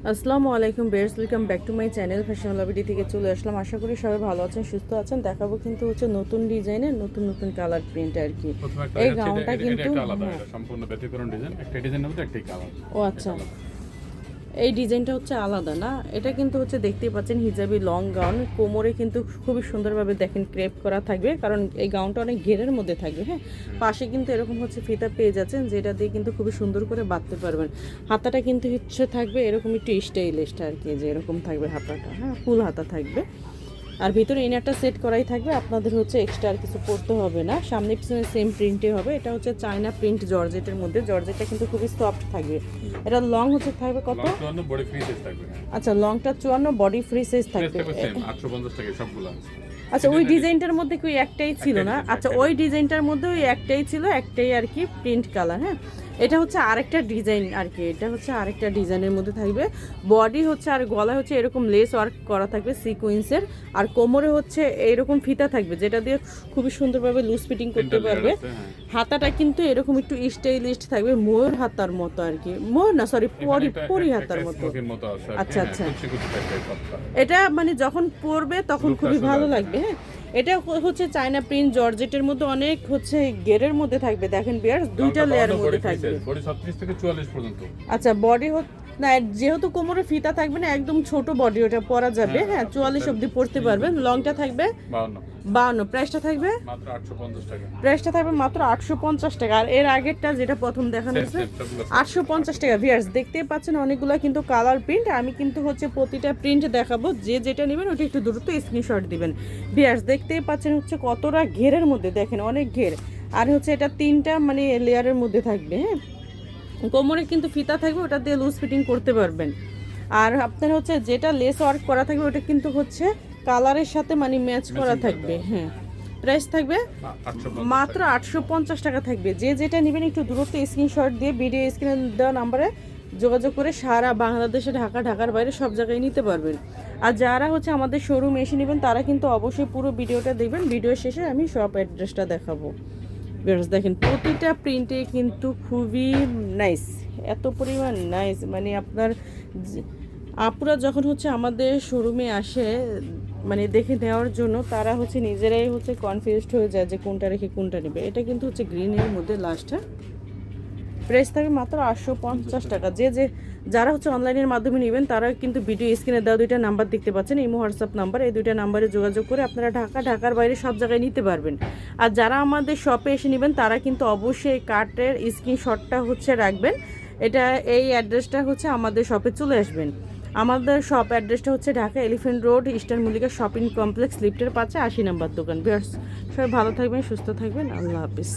আসসালামু আলাইকুম bears, welcome back to my channel fashion লবিটি থেকে চলে আসলাম। আশা করি সবাই ভালো আছেন, সুস্থ আছেন। দেখাবো কিন্তু হচ্ছে নতুন ডিজাইনের নতুন নতুন কালার প্রিন্ট আর কি। এই গাউনটা কিন্তু সম্পূর্ণ ব্যতিক্রম ডিজাইন, একটা ডিজাইনের মধ্যে একটাই কালার। ও আচ্ছা, এই ডিজাইনটা হচ্ছে আলাদা না, এটা কিন্তু হচ্ছে দেখতেই পাচ্ছেন হিজাবি লং গাউন, কোমরে কিন্তু খুবই সুন্দরভাবে দেখেন ক্রেপ করা থাকবে, কারণ এই গাউনটা অনেক ঘেরের মধ্যে থাকবে। হ্যাঁ, পাশে কিন্তু এরকম হচ্ছে ফিতা পেয়ে যাচ্ছেন, যেটা দিয়ে কিন্তু খুবই সুন্দর করে বাঁধতে পারবেন। হাতাটা কিন্তু হচ্ছে থাকবে এরকম একটু স্টাইলিশটা আর কি, যে এরকম থাকবে হাতাটা। হ্যাঁ, ফুল হাতা থাকবে, আর ভিতরে ইনারটা সেট করাই থাকবে, আপনাদের হচ্ছে এক্সট্রা আর কিছু পড়তে হবে না। সামনে পিছনে সেম প্রিন্টে হবে। এটা হচ্ছে চায়না প্রিন্ট জর্জেটের মধ্যে, জর্জেটটা কিন্তু খুবই সফট থাকবে। এটা লং হচ্ছে থাকবে কত? বডি ফ্রি সাইজ থাকবে। আচ্ছা, লংটা 54, বডি ফ্রি সাইজ থাকবে। 850 টাকা সবগুলো। আচ্ছা, ওই ডিজাইনটার মধ্যে কি একটাই ছিল না? আচ্ছা, ওই ডিজাইনটার মধ্যে ওই একটাই ছিল, একটাই আর কি প্রিন্ট কালার। হ্যাঁ, এটা হচ্ছে আরেকটা ডিজাইন আর কি, এটা হচ্ছে আরেকটা ডিজাইনের মধ্যে থাকবে। বডি হচ্ছে আর গলায় হচ্ছে এরকম লেস ওয়ার্ক করা থাকবে সিকোয়েন্সের, আর কোমরে হচ্ছে এইরকম ফিতা থাকবে, যেটা দিয়ে খুবই সুন্দরভাবে লুজ ফিটিং করতে পারবে। হাতাটা কিন্তু এরকম একটু স্টাইলিস্ট থাকবে, ময়ূর হাতার মতো আর কি। ময়ূর না, সরি, পরি হাতার মতো। আচ্ছা আচ্ছা, এটা মানে যখন পরবে তখন খুবই ভালো লাগবে। হ্যাঁ, এটা হচ্ছে চায়না প্রিন্ট জর্জেটের মধ্যে অনেক হচ্ছে গেরের মধ্যে থাকবে। দেখেন বিয়ার, দুইটা লেয়ারের মধ্যে থাকবে। বডি 36 থেকে 44 পর্যন্ত। আচ্ছা, বডি না, যেহেতু কোমরে ফিতা থাকবে না, একদম ছোট বডি, ওটা পরা যাবে। হ্যাঁ, 44 অবধি পড়তে পারবেন। লংটা থাকবে 52, প্রাইসটা থাকবে মাত্র 850 টাকা। প্রাইসটা থাকবে মাত্র 850 টাকা। আর এর আগেরটা যেটা প্রথম দেখানো হয়েছে 850 টাকা। ভিউয়ার্স দেখতেই পাচ্ছেন অনেকগুলো কিন্তু কালার প্রিন্ট। আমি কিন্তু হচ্ছে প্রতিটা প্রিন্ট দেখাবো, যে যেটা নেবেন ওটা একটু দ্রুত স্ক্রিনশট দিবেন। ভিউয়ার্স দেখতেই পাচ্ছেন হচ্ছে কতটা ঘেরের মধ্যে, দেখেন অনেক ঘের। আর হচ্ছে এটা 3টা মানে লেয়ারের মধ্যে থাকবে। হ্যাঁ, কোমরে কিন্তু ফিতা থাকবে, ওটা দিয়ে লুজ ফিটিং করতে পারবেন। আর আপনার হচ্ছে যেটা লেস ওয়ার্ক করা থাকবে ওটা কিন্তু হচ্ছে কালারের সাথে মানে ম্যাচ করা থাকবে। হ্যাঁ, প্রাইস থাকবে মাত্র 850 টাকা থাকবে। যে যেটা নেবেন একটু দ্রুত স্ক্রিনশট দিয়ে ভিডিও স্ক্রিনে দেওয়া নাম্বারে যোগাযোগ করে সারা বাংলাদেশে, ঢাকার বাইরে সব জায়গায় নিতে পারবেন। আর যারা হচ্ছে আমাদের শোরুম এসে নেবেন তারা কিন্তু অবশ্যই পুরো ভিডিওটা দেখবেন। ভিডিও শেষে আমি সব অ্যাড্রেসটা দেখাবো। দেখেন প্রতিটা প্রিন্টে কিন্তু খুবই নাইস, এত পরিমাণ নাইস, মানে আপনার আপুরা যখন হচ্ছে আমাদের শোরুমে আসে মানে দেখে নেওয়ার জন্য, তারা হচ্ছে নিজেরাই হচ্ছে কনফিউজড হয়ে যায় যে কোনটা রেখে কোনটা নেবে। এটা কিন্তু হচ্ছে গ্রিনের মধ্যে লাস্টটা। প্রাইস থাকবে মাত্র 850 টাকা। যারা হচ্ছে অনলাইনের মাধ্যমে নেবেন তারা কিন্তু ভিডিও স্ক্রিনে দেওয়া দুইটা নাম্বার দেখতে পাচ্ছেন, ইমো হোয়াটসঅ্যাপ নাম্বার। এই দুইটা নাম্বারে যোগাযোগ করে আপনারা ঢাকার বাইরে সব জায়গায় নিতে পারবেন। আর যারা আমাদের শপে এসে নেবেন তারা কিন্তু অবশ্যই কার্টের স্ক্রিনশটটা হচ্ছে রাখবেন। এটা এই অ্যাড্রেসটা হচ্ছে আমাদের শপে চলে আসবেন। আমাদের শপ অ্যাড্রেসটা হচ্ছে Dhaka elephant road, eastern Mallika shopping complex, লিফটের পাশে 80 নম্বর দোকান। সবাই ভালো থাকবেন, সুস্থ থাকবেন, আল্লাহ হাফিজ।